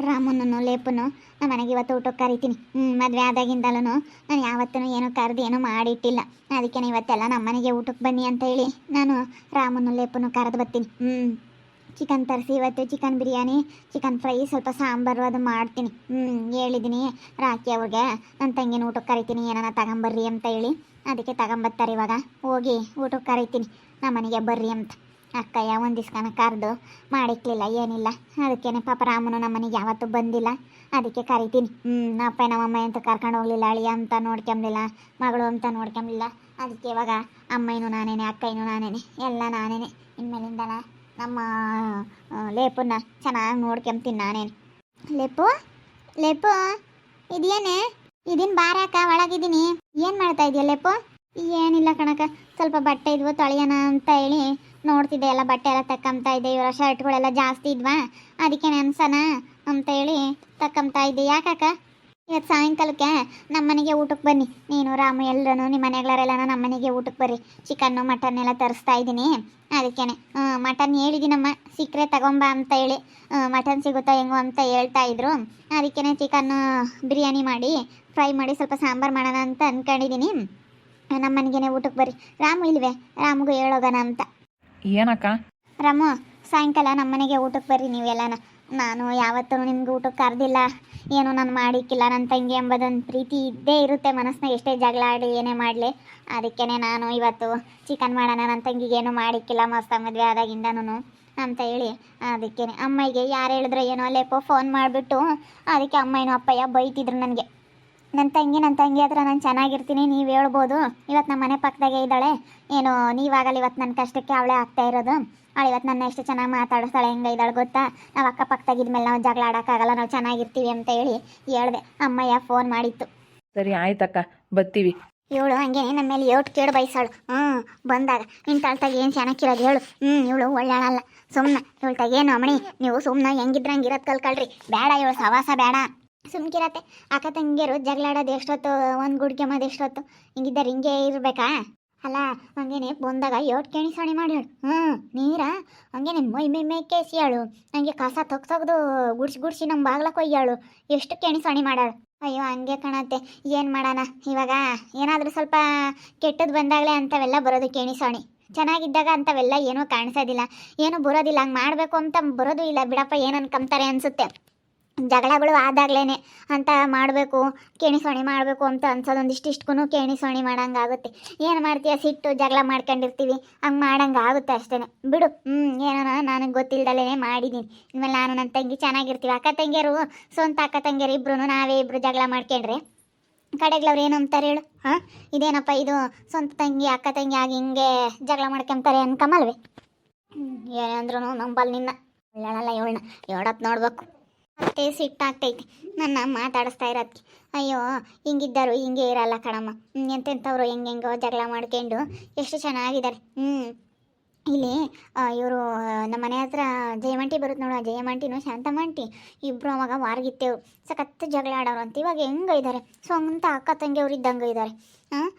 ರಾಮನನ್ನು ಲೇಪನು ನಮ್ಮ ಮನೆಗೆ ಇವತ್ತು ಊಟಕ್ಕೆ ಕರಿತೀನಿ. ಮದುವೆ ಆದಾಗಿಂದಲೂ ನಾನು ಯಾವತ್ತೂ ಏನೂ ಕರೆದು ಏನೂ ಮಾಡಿಟ್ಟಿಲ್ಲ. ಅದಕ್ಕೆ ಇವತ್ತೆಲ್ಲ ನಮ್ಮ ಮನೆಗೆ ಊಟಕ್ಕೆ ಬನ್ನಿ ಅಂತ ಹೇಳಿ ನಾನು ರಾಮನು ಲೇಪನು ಕರೆದು ಬರ್ತೀನಿ. ಚಿಕನ್ ತರಿಸಿ ಇವತ್ತು ಚಿಕನ್ ಬಿರಿಯಾನಿ, ಚಿಕನ್ ಫ್ರೈ, ಸ್ವಲ್ಪ ಸಾಂಬಾರು ಅದು ಮಾಡ್ತೀನಿ. ಹೇಳಿದ್ದೀನಿ ರಾಕಿ ಅವ್ರಿಗೆ ನನ್ನ ತಂಗಿನ ಊಟಕ್ಕೆ ಕರಿತೀನಿ, ಏನಾನ ತಗೊಂಬರ್ರಿ ಅಂತ ಹೇಳಿ. ಅದಕ್ಕೆ ತಗೊಂಬರ್ತಾರೆ. ಇವಾಗ ಹೋಗಿ ಊಟಕ್ಕೆ ಕರಿತೀನಿ ನಮ್ಮ ಮನೆಗೆ ಬರ್ರಿ ಅಂತ. ಅಕ್ಕಯ್ಯ ಒಂದು ದಿವ್ಸನ ಕರೆದು ಮಾಡಿಕ್ಲಿಲ್ಲ, ಏನಿಲ್ಲ. ಅದಕ್ಕೇನೆ ಪಾಪ ರಾಮನು ನಮ್ಮ ಮನೆಗೆ ಯಾವತ್ತೂ ಬಂದಿಲ್ಲ, ಅದಕ್ಕೆ ಕರಿತೀನಿ. ಅಪ್ಪ ನಮ್ಮಮ್ಮ ಅಂತ ಕರ್ಕೊಂಡು ಹೋಗಲಿಲ್ಲ, ಅಳಿಯ ಅಂತ ನೋಡ್ಕೊಂಬಿಲ್ಲ, ಮಗಳು ಅಂತ ನೋಡ್ಕೊಂಬಿಲ್ಲ. ಅದಕ್ಕೆ ಇವಾಗ ಅಮ್ಮನೂ ನಾನೇನೆ, ಅಕ್ಕಯ್ಯನೂ ನಾನೇನೆ, ಎಲ್ಲ ನಾನೇನೆ. ಇನ್ಮೇಲಿಂದನ ನಮ್ಮ ಲೇಪನ್ನ ಚೆನ್ನಾಗಿ ನೋಡ್ಕೊಂತೀನಿ ನಾನೇನು. ಲೇಪು ಲೇಪು ಇದೇನೆ ಇದೀನಿ, ಬಾರಾಕ ಒಳಗಿದ್ದೀನಿ. ಏನು ಮಾಡ್ತಾ ಇದೆಯಾ ಲೇಪು? ಏನಿಲ್ಲ ಕಣಕ, ಸ್ವಲ್ಪ ಬಟ್ಟೆ ಇದ್ವು ತೊಳೆಯೋಣ ಅಂತ ಹೇಳಿ ನೋಡ್ತಿದ್ದೆ. ಎಲ್ಲ ಬಟ್ಟೆ ಎಲ್ಲ ತಕ್ಕಂತಾ ಇದ್ದೆ. ಇವರ ಶರ್ಟ್ಗಳೆಲ್ಲ ಜಾಸ್ತಿ ಇದ್ವಾ, ಅದಕ್ಕೆ ನೆನ್ಸನ ಅಂತ ಹೇಳಿ ತಕ್ಕಂತಾ ಇದ್ದೆ. ಯಾಕಕ್ಕ? ಇವತ್ತು ಸಾಯಂಕಾಲಕ್ಕೆ ನಮ್ಮ ಮನೆಗೆ ಊಟಕ್ಕೆ ಬನ್ನಿ, ನೀನು ರಾಮು ಎಲ್ಲರೂ ನಿಮ್ಮ ಮನೆಗಳೆಲ್ಲ ನಮ್ಮ ಮನೆಗೆ ಊಟಕ್ಕೆ ಬರ್ರಿ. ಚಿಕನ್ನು ಮಟನ್ ಎಲ್ಲ ತರಿಸ್ತಾ ಇದ್ದೀನಿ. ಅದಕ್ಕೇನೆ ಮಟನ್ ಹೇಳಿದ್ದೀನಮ್ಮ, ಸಿಕ್ಕರೆ ತಗೊಂಬ ಅಂತ ಹೇಳಿ. ಮಟನ್ ಸಿಗುತ್ತಾ ಹೆಂಗೋ ಅಂತ ಹೇಳ್ತಾ ಇದ್ರು. ಅದಕ್ಕೇನೆ ಚಿಕನ್ನು ಬಿರಿಯಾನಿ ಮಾಡಿ ಫ್ರೈ ಮಾಡಿ ಸ್ವಲ್ಪ ಸಾಂಬಾರು ಮಾಡೋಣ ಅಂತ ಅಂದ್ಕೊಂಡಿದ್ದೀನಿ. ನಮ್ಮ ಮನೆಗೇನೆ ಊಟಕ್ಕೆ ಬರ್ರಿ. ರಾಮು ಇಲ್ವೇ? ರಾಮುಗೂ ಹೇಳೋಗೋಣ ಅಂತ. ಏನಕ್ಕ? ರಾಮು ಸಾಯಂಕಾಲ ನಮ್ಮ ಮನೆಗೆ ಊಟಕ್ಕೆ ಬರ್ರಿ ನೀವೆಲ್ಲನ. ನಾನು ಯಾವತ್ತೂ ನಿಮ್ಗೆ ಊಟಕ್ಕೆ ಕರೆದಿಲ್ಲ, ಏನೂ ನಾನು ಮಾಡಿಕ್ಕಿಲ್ಲ. ನನ್ನ ತಂಗಿ ಎಂಬುದೊಂದು ಪ್ರೀತಿ ಇದ್ದೇ ಇರುತ್ತೆ ಮನಸ್ಸಿನ, ಎಷ್ಟೇ ಜಗಳ ಆಡಿ ಏನೇ ಮಾಡಲಿ. ಅದಕ್ಕೇ ನಾನು ಇವತ್ತು ಚಿಕನ್ ಮಾಡೋಣ, ನನ್ನ ತಂಗಿಗೆ ಏನೂ ಮಾಡಿಕ್ಕಿಲ್ಲ ಮಸ್ತ ಮದುವೆ ಆದಾಗಿಂದನೂ ಅಂತ ಹೇಳಿ. ಅದಕ್ಕೇ ಅಮ್ಮಗೆ ಯಾರು ಹೇಳಿದ್ರೆ ಏನೋ ಲೇಪೋ ಫೋನ್ ಮಾಡಿಬಿಟ್ಟು, ಅದಕ್ಕೆ ಅಮ್ಮನೂ ಅಪ್ಪಯ್ಯ ಬೈತಿದ್ರು ನನಗೆ. ನನ್ನ ತಂಗಿ ಹತ್ರ ನಾನು ಚೆನ್ನಾಗಿರ್ತೀನಿ, ನೀವು ಹೇಳ್ಬೋದು. ಇವತ್ತು ನಮ್ಮ ಮನೆ ಪಕ್ಕದಾಗೆ ಇದ್ದಾಳೆ, ಏನೋ ನೀವಾಗಲ್ಲ ಇವತ್ತು ನನ್ನ ಕಷ್ಟಕ್ಕೆ ಅವಳೇ ಆಗ್ತಾ ಇರೋದು. ಅವಳು ಇವತ್ತು ನನ್ನ ಎಷ್ಟು ಚೆನ್ನಾಗಿ ಮಾತಾಡಿಸ್ತಾಳೆ, ಹೆಂಗೆ ಇದ್ದಾಳೆ ಗೊತ್ತಾ? ನಾವು ಅಕ್ಕಪಕ್ಕದಾಗಿದ್ಮೇಲೆ ನಾವು ಜಗಳ ಆಡೋಕ್ಕಾಗಲ್ಲ, ನಾವು ಚೆನ್ನಾಗಿರ್ತೀವಿ ಅಂತ ಹೇಳಿ ಹೇಳ್ದೆ. ಅಮ್ಮಯ್ಯ ಫೋನ್ ಮಾಡಿತ್ತು. ಸರಿ ಆಯ್ತಕ್ಕ, ಬರ್ತೀವಿ. ಇವಳು ಹಂಗೇನೆ ನಮ್ಮ ಮೇಲೆ ಏಟು ಕೇಳು ಬಯಸಾಳು. ಬಂದಾಗ ನಿನ್ನ ತಳ್ತಾಗ ಏನು ಚೆನ್ನಾಗಿರೋದು ಹೇಳು. ಇವಳು ಒಳ್ಳೆಯಲ್ಲ, ಸುಮ್ಮನೆ ಇವಳ್ತಾಗ ಏನು ಅಮ್ಮಣಿ, ನೀವು ಸುಮ್ಮನೆ ಹೆಂಗಿದ್ರೆ ಹಂಗಿರೋದು ಕಲ್ಕಳ್ರಿ. ಬೇಡ ಇವಳು ಸವಾಸ ಬೇಡ, ಸುಮ್ಕಿರತ್ತೆ. ಅಕ್ಕ ತಂಗಿಯರು ಜಗಳಾಡೋದು ಎಷ್ಟೊತ್ತು, ಒಂದು ಗುಡ್ಗೆಮ್ಮದು ಎಷ್ಟೊತ್ತು, ಹಿಂಗಿದ್ದಾರೆ ಹಿಂಗೆ ಇರಬೇಕಾ? ಅಲ್ಲ ಹಂಗೇನೆ ಬಂದಾಗ ಏಟು ಕೆಣಿಸಣೆ ಮಾಡಿ ಹೇಳು. ನೀರ ಹಂಗೇನೆ ಮೈ ಕೇಸಿಯಾಳು, ಹಂಗೆ ಕಸ ತೆಗ್ದು ಗುಡ್ಸಿ ನಮ್ಮ ಬಾಗ್ಲಕ್ಕೆ ಒಯ್ಯಾಳು. ಎಷ್ಟು ಕೆಣಿಸಣೆ ಮಾಡಾಳು. ಅಯ್ಯೋ ಹಂಗೆ ಕಾಣತ್ತೆ, ಏನು ಮಾಡೋಣ ಇವಾಗ? ಏನಾದರೂ ಸ್ವಲ್ಪ ಕೆಟ್ಟದ್ದು ಬಂದಾಗಲೇ ಅಂಥವೆಲ್ಲ ಬರೋದು ಕೆಣಿಸಣೆ. ಚೆನ್ನಾಗಿದ್ದಾಗ ಅಂಥವೆಲ್ಲ ಏನೂ ಕಾಣಿಸೋದಿಲ್ಲ, ಏನೂ ಬರೋದಿಲ್ಲ. ಹಂಗೆ ಮಾಡಬೇಕು ಅಂತ ಬರೋದು ಇಲ್ಲ ಬಿಡಪ್ಪ, ಏನು ಅನ್ಕೊಂತಾರೆ ಅನಿಸುತ್ತೆ. ಜಗಳಗಳು ಆದಾಗ್ಲೇ ಅಂತ ಮಾಡಬೇಕು, ಕೇಣಿಸೋಣಿ ಮಾಡಬೇಕು ಅಂತ ಅನ್ಸೋದು. ಒಂದಿಷ್ಟಿಷ್ಟಕ್ಕೂ ಕೇಣಿಸೋಣಿ ಮಾಡೋಂಗಾಗುತ್ತೆ. ಏನು ಮಾಡ್ತೀಯ, ಸಿಟ್ಟು ಜಗಳ ಮಾಡ್ಕೊಂಡಿರ್ತೀವಿ, ಹಂಗೆ ಮಾಡೋಂಗಾಗುತ್ತೆ ಅಷ್ಟೇ ಬಿಡು. ಏನೋ ನನಗೆ ಗೊತ್ತಿಲ್ದಲೇ ಮಾಡಿದ್ದೀನಿ. ಇನ್ಮೇಲೆ ನಾನು ನನ್ನ ತಂಗಿ ಚೆನ್ನಾಗಿರ್ತೀವಿ. ಅಕ್ಕ ತಂಗಿಯರು, ಸ್ವಂತ ಅಕ್ಕ ತಂಗಿಯರು ಇಬ್ಬರು, ನಾವೇ ಇಬ್ಬರು ಜಗಳ ಮಾಡ್ಕೊಂಡ್ರೆ ಕಡೆಗ್ಲವ್ರು ಏನು ಅಂತಾರೆ ಹೇಳು? ಇದೇನಪ್ಪ ಇದು ಸ್ವಂತ ತಂಗಿ ಅಕ್ಕ ತಂಗಿ ಆಗಿ ಹಿಂಗೆ ಜಗಳ ಮಾಡ್ಕೊಂತಾರೆ ಅನ್ಕಮಲ್ವೇ? ಏನಂದ್ರೂ ನಂಬಲ್ ನಿನ್ನ. ಹೇಳಲ್ಲ ಇವಳನ್ನ, ಹೇಳೋದು ನೋಡ್ಬೇಕು. ಮತ್ತೆ ಸಿಟ್ಟಾಗ್ತೈತಿ ನನ್ನ ಮಾತಾಡಿಸ್ತಾ ಇರೋದಕ್ಕೆ. ಅಯ್ಯೋ ಹಿಂಗಿದ್ದರು ಹಿಂಗೆ ಇರಲ್ಲ ಕಣಮ್ಮ, ಎಂತೆಂಥವ್ರು ಹೆಂಗೆಂಗೋ ಜಗಳ ಮಾಡ್ಕೊಂಡು ಎಷ್ಟು ಚೆನ್ನಾಗಿದ್ದಾರೆ. ಇಲ್ಲಿ ಇವರು ನಮ್ಮ ಮನೆ ಹತ್ರ ಜಯಮಂಟಿ ಬರುತ್ತೆ ನೋಡು, ಜಯಮಂಟಿನೂ ಶಾಂತಮಂಟಿ ಇಬ್ಬರು ಅವಾಗ ವಾರಗಿತ್ತೇವ್ರು, ಸಖತ್ತು ಜಗಳ ಆಡೋರು ಅಂತ. ಇವಾಗ ಹೆಂಗೆ ಇದ್ದಾರೆ, ಸ್ವಂತ ಅಕ್ಕ ತಂಗಿಯವ್ರು ಇದ್ದಂಗೆ ಇದ್ದಾರೆ.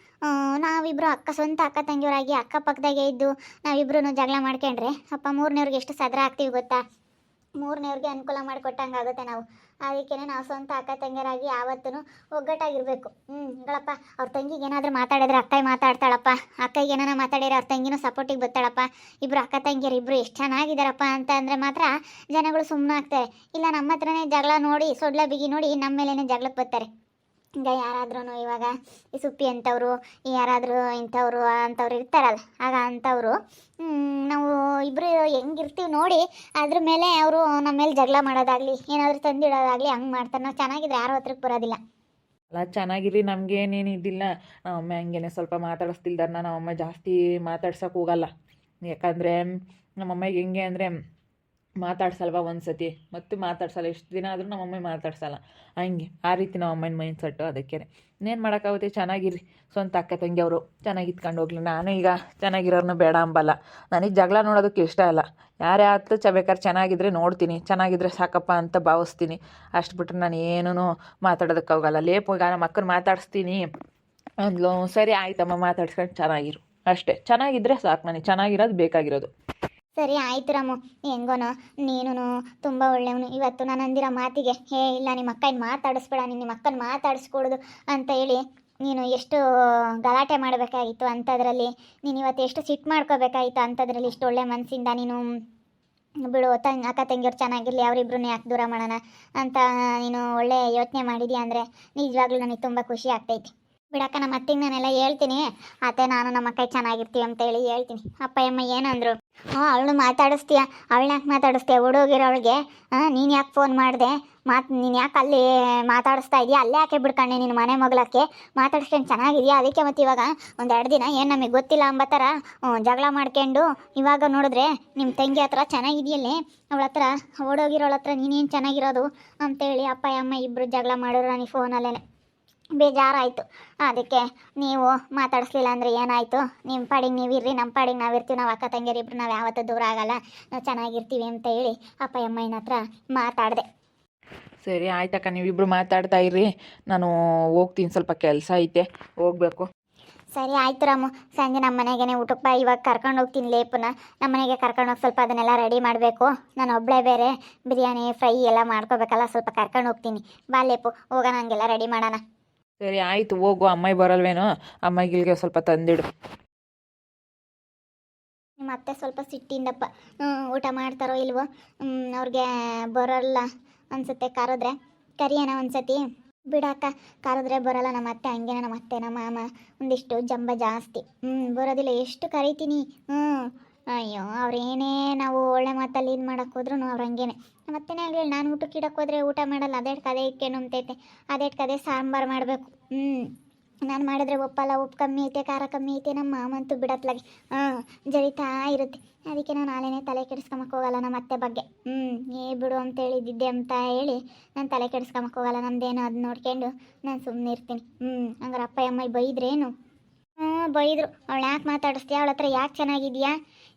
ನಾವಿಬ್ಬರು ಸ್ವಂತ ಅಕ್ಕ ತಂಗಿಯವರಾಗಿ ಅಕ್ಕಪಕ್ಕದಾಗೆ ಇದ್ದು ನಾವಿಬ್ರು ಜಗಳ ಮಾಡ್ಕೊಂಡ್ರೆ ಅಪ್ಪ ಮೂರನೇವ್ರಿಗೆ ಎಷ್ಟು ಸದ್ರ ಆಗ್ತೀವಿ ಗೊತ್ತಾ? ಮೂರನೇವ್ರಿಗೆ ಅನುಕೂಲ ಮಾಡಿಕೊಟ್ಟಂಗೆ ಆಗುತ್ತೆ ನಾವು. ಅದಕ್ಕೇ ನಾವು ಸ್ವಂತ ಅಕ್ಕ ತಂಗಿಯರಾಗಿ ಯಾವತ್ತೂ ಒಗ್ಗಟ್ಟಾಗಿರಬೇಕು. ಗಳಪ್ಪ ಅವ್ರ ತಂಗಿಗೆ ಏನಾದರೂ ಮಾತಾಡಿದ್ರೆ ಅಕ್ಕಯ್ಯ ಮಾತಾಡ್ತಾಳಪ್ಪ, ಅಕ್ಕಯ್ಗೆ ಏನಾರ ಮಾತಾಡಿದ್ರೆ ಅವ್ರ ತಂಗಿನೂ ಸಪೋರ್ಟಿಗೆ ಬರ್ತಾಳಪ್ಪ. ಇಬ್ಬರು ಅಕ್ಕ ತಂಗಿಯರು ಇಬ್ಬರು ಎಷ್ಟು ಚೆನ್ನಾಗಿದ್ದಾರಪ್ಪ ಅಂತ ಅಂದರೆ ಮಾತ್ರ ಜನಗಳು ಸುಮ್ಮನೆ ಆಗ್ತಾರೆ. ಇಲ್ಲ ನಮ್ಮ ಹತ್ರನೇ ಜಗಳ ನೋಡಿ, ಸೊಡ್ಲ ಬಿಗಿ ನೋಡಿ ನಮ್ಮ ಮೇಲೇ ಜಗಳಕ್ಕೆ ಬರ್ತಾರೆ. ಈಗ ಯಾರಾದ್ರೂ ಇವಾಗ ಈ ಸುಪ್ಪಿ ಅಂಥವ್ರು, ಯಾರಾದರೂ ಇಂಥವ್ರು ಅಂಥವ್ರು ಇರ್ತಾರಲ್ಲ, ಆಗ ಅಂಥವ್ರು ನಾವು ಇಬ್ಬರು ಹೆಂಗಿರ್ತೀವಿ ನೋಡಿ ಅದ್ರ ಮೇಲೆ ಅವರು ನಮ್ಮ ಮೇಲೆ ಜಗಳ ಮಾಡೋದಾಗಲಿ ಏನಾದರೂ ತಂದಿಡೋದಾಗಲಿ ಹಂಗೆ ಮಾಡ್ತಾರೆ. ನಾವು ಚೆನ್ನಾಗಿದ್ರೆ ಯಾರು ಹತ್ರಕ್ಕೆ ಬರೋದಿಲ್ಲ. ಅಲ್ಲ ಚೆನ್ನಾಗಿರಿ, ನಮಗೇನೇನು ಇದ್ದಿಲ್ಲ. ನಮ್ಮಮ್ಮ ಹಂಗೇನೆ ಸ್ವಲ್ಪ ಮಾತಾಡಿಸ್ತಿಲ್ದಾರ, ನಮ್ಮಮ್ಮ ಜಾಸ್ತಿ ಮಾತಾಡ್ಸೋಕೆ ಹೋಗಲ್ಲ. ಯಾಕಂದರೆ ನಮ್ಮಮ್ಮಗೆ ಹೆಂಗೆ ಅಂದರೆ ಮಾತಾಡ್ಸಲ್ವ ಒಂದು ಸತಿ ಮತ್ತು ಮಾತಾಡ್ಸಲ್ಲ, ಎಷ್ಟು ದಿನ ಆದರೂ ನಮ್ಮಮ್ಮ ಮಾತಾಡ್ಸಲ್ಲ. ಹಂಗೆ ಆ ರೀತಿ ನಮ್ಮಮ್ಮನ ಮೈಂಡ್ ಸೆಟ್ಟು. ಅದಕ್ಕೆ ಇನ್ನೇನು ಮಾಡೋಕ್ಕಾಗುತ್ತೆ, ಚೆನ್ನಾಗಿರಿ. ಸ್ವಂತ ಅಕ್ಕ ತಂಗಿ ಅವರು ಚೆನ್ನಾಗಿ ಇತ್ಕೊಂಡು ಹೋಗ್ಲಿ. ನಾನು ಈಗ ಚೆನ್ನಾಗಿರೋರ್ನು ಬೇಡ ಅಂಬಲ್ಲ, ನನಗೆ ಜಗಳ ನೋಡೋದಕ್ಕೆ ಇಷ್ಟ ಇಲ್ಲ. ಯಾರೇ ಆಯ್ತು ಬೇಕಾದ್ರೆ ಚೆನ್ನಾಗಿದ್ರೆ ನೋಡ್ತೀನಿ, ಚೆನ್ನಾಗಿದ್ರೆ ಸಾಕಪ್ಪ ಅಂತ ಭಾವಿಸ್ತೀನಿ. ಅಷ್ಟು ಬಿಟ್ಟರೆ ನಾನು ಏನೂ ಮಾತಾಡೋದಕ್ಕೆ ಹೋಗಲ್ಲ. ಲೇಪೋಗ ನಮ್ಮ ಅಕ್ಕನ ಮಾತಾಡಿಸ್ತೀನಿ ಅಂದ್ಲು, ಸರಿ ಆಯ್ತಮ್ಮ ಮಾತಾಡ್ಸ್ಕೊಂಡು ಚೆನ್ನಾಗಿರು ಅಷ್ಟೇ. ಚೆನ್ನಾಗಿದ್ದರೆ ಸಾಕು, ನನಗೆ ಚೆನ್ನಾಗಿರೋದು ಬೇಕಾಗಿರೋದು. ಸರಿ ಆಯ್ತು ರಾಮು, ಹೆಂಗೋನೋ ನೀನು ತುಂಬ ಒಳ್ಳೆಯವನು. ಇವತ್ತು ನಾನು ಅಂದಿರೋ ಮಾತಿಗೆ ಇಲ್ಲ ನಿಮ್ಮ ಅಕ್ಕನ ಮಾತಾಡಿಸ್ಬೇಡ, ನಿಮ್ಮ ಅಕ್ಕನ ಮಾತಾಡಿಸ್ಕೊಡೋದು ಅಂತ ಹೇಳಿ ನೀನು ಎಷ್ಟು ಗಲಾಟೆ ಮಾಡಬೇಕಾಗಿತ್ತು ಅಂಥದ್ರಲ್ಲಿ, ನೀನು ಇವತ್ತು ಎಷ್ಟು ಸಿಟ್ಟು ಮಾಡ್ಕೋಬೇಕಾಗಿತ್ತು ಅಂಥದ್ರಲ್ಲಿ, ಇಷ್ಟು ಒಳ್ಳೆ ಮನಸ್ಸಿಂದ ನೀನು ಬಿಡು ಅಕ್ಕ ತಂಗಿಯವ್ರು ಚೆನ್ನಾಗಿರಲಿ, ಅವರಿಬ್ರು ಯಾಕೆ ದೂರ ಮಾಡೋಣ ಅಂತ ನೀನು ಒಳ್ಳೆ ಯೋಚನೆ ಮಾಡಿದ್ಯಾ ಅಂದರೆ ನಿಜವಾಗ್ಲೂ ನನಗೆ ತುಂಬ ಖುಷಿ ಆಗ್ತೈತಿ. ಬಿಡಕ್ಕ, ನಮ್ಮ ಅತ್ತಿಗೆ ನಾನೆಲ್ಲ ಹೇಳ್ತೀನಿ, ಅತ್ತೆ ನಾನು ನಮ್ಮ ಅಕ್ಕ ಚೆನ್ನಾಗಿರ್ತೀವಿ ಅಂತ ಹೇಳಿ ಹೇಳ್ತೀನಿ. ಅಪ್ಪ ಅಮ್ಮ ಏನಂದ್ರು? ಅವಳು ಮಾತಾಡಿಸ್ತೀಯ, ಅವಳನ್ನ ಯಾಕೆ ಮಾತಾಡಿಸ್ತೀಯ? ಹುಡುಗಿರೋಳಿಗೆ ನೀನು ಯಾಕೆ ಫೋನ್ ಮಾಡಿದೆ? ನೀನು ಯಾಕೆ ಅಲ್ಲಿ ಮಾತಾಡಿಸ್ತಾ ಇದೆಯಾ? ಅಲ್ಲೇ ಯಾಕೆ ಬಿಡ್ಕೊಂಡೆ ನಿನ್ನ ಮನೆ ಮಗಳಕ್ಕೆ? ಮಾತಾಡಿಸ್ಕೊಂಡು ಚೆನ್ನಾಗಿದೆಯಾ? ಅದಕ್ಕೆ ಮತ್ತು ಇವಾಗ ಒಂದೆರಡು ದಿನ ಏನು ನಮಗೆ ಗೊತ್ತಿಲ್ಲ ಅಂಬ ಥರ ಜಗಳ ಮಾಡ್ಕೊಂಡು ಇವಾಗ ನೋಡಿದ್ರೆ ನಿಮ್ಮ ತಂಗಿ ಹತ್ರ ಚೆನ್ನಾಗಿದೆಯಲ್ಲೇ, ಅವಳ ಹತ್ರ ಓಡೋಗಿರೋಳ ಹತ್ರ ನೀನೇನು ಚೆನ್ನಾಗಿರೋದು ಅಂತೇಳಿ ಅಪ್ಪ ಅಮ್ಮ ಇಬ್ಬರು ಜಗಳ ಮಾಡಿದ್ರು ನನಗೆ ಫೋನಲ್ಲೇ. ಬೇಜಾರಾಯಿತು. ಅದಕ್ಕೆ ನೀವು ಮಾತಾಡಿಸ್ಲಿಲ್ಲ ಅಂದರೆ ಏನಾಯಿತು? ನಿಮ್ಮ ಪಾಡಿಗೆ ನೀವು ಇರ್ರಿ, ನಮ್ಮ ಪಾಡಿಗೆ ನಾವು ಇರ್ತೀವಿ, ನಾವು ಅಕ್ಕ ತಂಗಿಯರಿಬ್ರು ನಾವು ಯಾವತ್ತೂ ದೂರ ಆಗಲ್ಲ, ನಾವು ಚೆನ್ನಾಗಿರ್ತೀವಿ ಅಂತ ಹೇಳಿ ಅಪ್ಪ ಅಮ್ಮನ ಹತ್ರ ಮಾತಾಡಿದೆ. ಸರಿ ಆಯ್ತಕ್ಕ, ನೀವಿಬ್ಬರು ಮಾತಾಡ್ತಾ ಇರ್ರಿ, ನಾನು ಹೋಗ್ತೀನಿ, ಸ್ವಲ್ಪ ಕೆಲಸ ಐತೆ, ಹೋಗಬೇಕು. ಸರಿ ಆಯ್ತು ರಾಮು, ಸಂಜೆ ನಮ್ಮ ಮನೆಗೇ ಊಟಕ್ಕೆ ಬಾ. ಇವಾಗ ಕರ್ಕೊಂಡು ಹೋಗ್ತೀನಿ ಲೇಪುನ, ನಮ್ಮ ಮನೆಗೆ ಕರ್ಕೊಂಡೋಗಿ ಸ್ವಲ್ಪ ಅದನ್ನೆಲ್ಲ ರೆಡಿ ಮಾಡಬೇಕು. ನಾನು ಒಬ್ಬಳೇ ಬೇರೆ ಬಿರಿಯಾನಿ ಫ್ರೈ ಎಲ್ಲ ಮಾಡ್ಕೋಬೇಕಲ್ಲ, ಸ್ವಲ್ಪ ಕರ್ಕೊಂಡು ಹೋಗ್ತೀನಿ. ಬಾ ಲೇಪು, ಹೋಗೋಣ, ಹಂಗೆಲ್ಲ ರೆಡಿ ಮಾಡೋಣ. ಸರಿ ಆಯಿತು, ಹೋಗು. ಅಮ್ಮಾಯಿ ಬರಲ್ವೇನೋ? ಅಮ್ಮಾಯಿಗೆ ಸ್ವಲ್ಪ ತಂದಿಡು. ನಿಮ್ಮ ಅತ್ತೆ ಸ್ವಲ್ಪ ಸಿಟ್ಟಿಂದಪ್ಪ, ಊಟ ಮಾಡ್ತಾರೋ ಇಲ್ವೋ, ಅವ್ರಿಗೆ ಬರೋಲ್ಲ ಅನ್ಸುತ್ತೆ. ಕರಿಯೋಣ ಒಂದ್ಸತಿ. ಬಿಡಕ್ಕ, ಕರೆದ್ರೆ ಬರೋಲ್ಲ ನಮ್ಮ ಅತ್ತೆ, ಹಂಗೇನ ನಮ್ಮ ಅತ್ತೆ ನಮ್ಮ ಮಾಮ ಒಂದಿಷ್ಟು ಜಂಬ ಜಾಸ್ತಿ. ಬರೋದಿಲ್ಲ, ಎಷ್ಟು ಕರಿತೀನಿ. ಅಯ್ಯೋ, ಅವ್ರೇನೇ ನಾವು ಒಳ್ಳೆ ಮಾತಲ್ಲಿ ಇದು ಮಾಡೋಕ್ಕೆ ಹೋದ್ರೂ ಅವ್ರು ಹಂಗೇನೆ. ಮತ್ತೇನೆ ಆಗಲಿ, ನಾನು ಊಟಕ್ಕೆ ಇಡಕ್ಕೆ ಹೋದರೆ ಊಟ ಮಾಡಲ್ಲ, ಅದೇಟ್ ಕದೆ ಇಕ್ಕೆ ನುಮ್ತೈತೆ, ಅದೇಟ್ ಕದೆ ಸಾಂಬಾರು ಮಾಡಬೇಕು. ನಾನು ಮಾಡಿದ್ರೆ ಉಪ್ಪಲ್ಲ, ಉಪ್ಪು ಕಮ್ಮಿ ಐತೆ, ಖಾರ ಕಮ್ಮಿ ಐತೆ, ನಮ್ಮ ಮಾಮಂತೂ ಬಿಡತ್ಲಾಗೆ ಜರಿತಾ ಇರುತ್ತೆ. ಅದಕ್ಕೆ ನಾನು ನಾಳೆನೇ ತಲೆ ಕೆಡಿಸ್ಕೊಂಬಕ್ಕೆ ಹೋಗಲ್ಲ ನಮ್ಮ ಅತ್ತೆ ಬಗ್ಗೆ. ಬಿಡು ಅಂತ ಹೇಳಿದ್ದೆ ಅಂತ ಹೇಳಿ ನಾನು ತಲೆ ಕೆಡಿಸ್ಕೊಂಬಕ್ಕೆ ಹೋಗಲ್ಲ. ನಮ್ಮದೇನು ಅದು ನೋಡ್ಕೊಂಡು ನಾನು ಸುಮ್ಮನೆ ಇರ್ತೀನಿ. ಹಂಗಾರೆ ಅಪ್ಪ ಅಮ್ಮ ಬೈದ್ರೇನು? ಬೈದರು. ಅವಳು ಯಾಕೆ ಮಾತಾಡಿಸ್ತೀಯ, ಅವಳ ಹತ್ರ ಯಾಕೆ ಚೆನ್ನಾಗಿದೆಯಾ,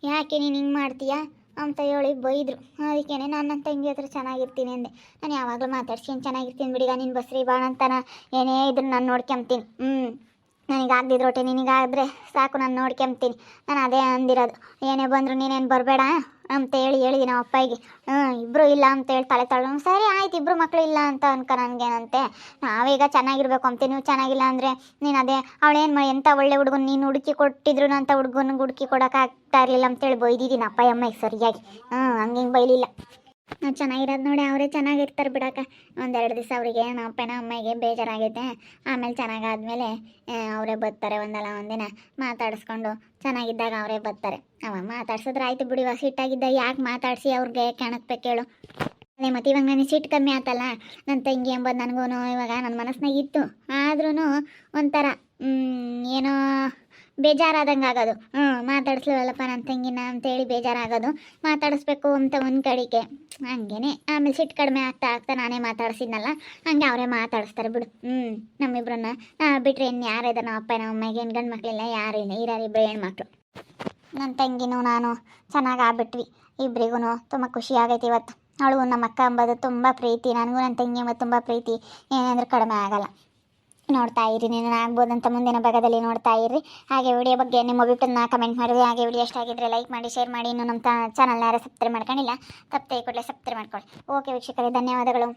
ಯಾಕೆ ನೀನು ಹಿಂಗೆ ಮಾಡ್ತೀಯಾ ಅಂತ ಹೇಳಿ ಬೈದರು. ಅದಕ್ಕೇ ನಾನು ನನ್ನ ತಂಗಿ ಹತ್ರ ಚೆನ್ನಾಗಿರ್ತೀನಿ ಅಂದೆ. ನಾನು ಯಾವಾಗಲೂ ಮಾತಾಡ್ಸ್ಕೊಂಡು ಚೆನ್ನಾಗಿರ್ತೀನಿ ಬಿಡಿಗ, ನೀನು ಬಸ್ರಿ ಬಾಣ ಅಂತಾನ ಏನೇ ಇದ್ರೂ ನಾನು ನೋಡ್ಕೊಂತೀನಿ. ನನಗಾಗ್ದಿದ್ರು ಒಟ್ಟೆ ನಿನಗಾದರೆ ಸಾಕು, ನಾನು ನೋಡ್ಕೊಂತೀನಿ. ನಾನು ಅದೇ ಅಂದಿರೋದು, ಏನೇ ಬಂದರೂ ನೀನೇನು ಬರಬೇಡ ಅಂತ ಹೇಳಿದ್ದೀನಿ ನಮ್ಮ ಅಪ್ಪಗೆ. ಇಬ್ಬರು ಇಲ್ಲ ಅಂತೇಳಿ ತಲೆ ಸರಿ ಆಯ್ತು, ಇಬ್ಬರು ಮಕ್ಕಳು ಇಲ್ಲ ಅಂತ ಅನ್ಕೊ, ನನಗೇನಂತೆ, ನಾವೀಗ ಚೆನ್ನಾಗಿರ್ಬೇಕು ಅಂತೆ. ನೀವು ಚೆನ್ನಾಗಿಲ್ಲ ಅಂದರೆ ನೀನು ಅದೇ ಅವಳೇನು ಎಂಥ ಒಳ್ಳೆ ಹುಡುಗನ ನೀನು ಹುಡುಕಿ ಕೊಟ್ಟಿದ್ರು ಅಂತ ಹುಡುಗನಿಗೆ ಹುಡುಕಿ ಕೊಡೋಕ್ಕಾಗ್ತಾ ಇರಲಿಲ್ಲ ಅಂತೇಳಿ ಬೈದಿದ್ದೀನಿ ಅಪ್ಪ ಅಮ್ಮಗೆ ಸರಿಯಾಗಿ. ಹಂಗೆ ಬೈಲಿಲ್ಲ. ನಾವು ಚೆನ್ನಾಗಿರೋದು ನೋಡಿ ಅವರೇ ಚೆನ್ನಾಗಿರ್ತಾರೆ ಬಿಡಕ್ಕ. ಒಂದೆರಡು ದಿವಸ ಅವರಿಗೆ ನಮ್ಮ ಅಪ್ಪನ ಅಮ್ಮಗೆ ಬೇಜಾರಾಗೈತೆ, ಆಮೇಲೆ ಚೆನ್ನಾಗಾದ್ಮೇಲೆ ಅವರೇ ಬರ್ತಾರೆ. ಒಂದಲ್ಲ ಒಂದಿನ ಮಾತಾಡಿಸ್ಕೊಂಡು ಚೆನ್ನಾಗಿದ್ದಾಗ ಅವರೇ ಬರ್ತಾರೆ. ಅವ ಮಾತಾಡ್ಸಿದ್ರೆ ಆಯ್ತು ಬಿಡಿ, ಸಿಟ್ಟಾಗಿದ್ದಾಗ ಯಾಕೆ ಮಾತಾಡಿಸಿ ಅವ್ರಿಗೆ ಕಾಣಕ್ಬೇಕು ಹೇಳು? ಅದೇ ಮತ್ತು ಇವಾಗ ನನಗೆ ಸಿಟ್ಟು ಕಮ್ಮಿ ಆತಲ್ಲ, ನನ್ನ ತಂಗಿ ಎಂಬುದು ನನಗೂ ಇವಾಗ ನನ್ನ ಮನಸ್ಸಿನಾಗ ಇತ್ತು, ಆದ್ರೂ ಒಂಥರ ಏನೋ ಬೇಜಾರಾದಂಗೆ ಆಗೋದು. ಮಾತಾಡಿಸ್ಲಿವಲ್ಲಪ್ಪ ನನ್ನ ತಂಗಿನ ಅಂತೇಳಿ ಬೇಜಾರಾಗೋದು. ಮಾತಾಡಿಸ್ಬೇಕು ಅಂತ ಒಂದು ಕಡೆಗೆ ಹಂಗೇನೆ. ಆಮೇಲೆ ಸಿಟ್ಟು ಕಡಿಮೆ ಆಗ್ತಾ ಆಗ್ತಾ ನಾನೇ ಮಾತಾಡಿಸಿದ್ನಲ್ಲ, ಹಂಗೆ ಅವರೇ ಮಾತಾಡಿಸ್ತಾರೆ ಬಿಡು. ನಮ್ಮಿಬ್ರನ್ನ ಬಿಟ್ಟರೆ ಇನ್ನು ಯಾರಿದ್ದಾರೆ? ನಮ್ಮ ಅಪ್ಪ ನಮ್ಮ ಅಮ್ಮಗೆ ಏನು ಗಂಡು ಮಕ್ಕಳಿಲ್ಲ, ಯಾರು ಇಲ್ಲ, ಇಬ್ಬರು ಹೆಣ್ಮಕ್ಳು. ನನ್ನ ತಂಗಿನೂ ನಾನು ಚೆನ್ನಾಗಿ ಆಗ್ಬಿಟ್ವಿ. ಇಬ್ಬರಿಗೂ ತುಂಬ ಖುಷಿ ಆಗೈತಿ ಇವತ್ತು. ಅವಳು ನಮ್ಮ ಅಕ್ಕ ಅಂಬೋದು ತುಂಬ ಪ್ರೀತಿ, ನನಗೂ ನನ್ನ ತಂಗಿ ಎಂಬುದು ತುಂಬ ಪ್ರೀತಿ, ಏನಂದ್ರೆ ಕಡಿಮೆ ಆಗಲ್ಲ. ನೋಡ್ತಾ ಇರಿ, ನೀನು ಆಗ್ಬೋದಂತ ಮುಂದಿನ ಭಾಗದಲ್ಲಿ ನೋಡ್ತಾ ಇರಿ. ಹಾಗೆ ವಿಡಿಯೋ ಬಗ್ಗೆ ನಿಮ್ಮ ಅಭಿಪ್ರಾಯನ ಕಮೆಂಟ್ ಮಾಡಿರಿ. ಹಾಗೆ ವಿಡಿಯೋ ಎಷ್ಟ ಆಗಿದ್ರೆ ಲೈಕ್ ಮಾಡಿ, ಶೇರ್ ಮಾಡಿ. ಇನ್ನು ನಮ್ಮ ಚಾನಲ್ನ ಯಾರು ಸಬ್ಸ್ಕ್ರೈಬ್ ಮಾಡ್ಕೊಂಡಿಲ್ಲ, ತಪ್ಪದೆ ಕೂಡಲೇ ಸಬ್ಸ್ಕ್ರೈಬ್ ಮಾಡ್ಕೊಳ್ಳಿ. ಓಕೆ ವೀಕ್ಷಕರೇ, ಧನ್ಯವಾದಗಳು.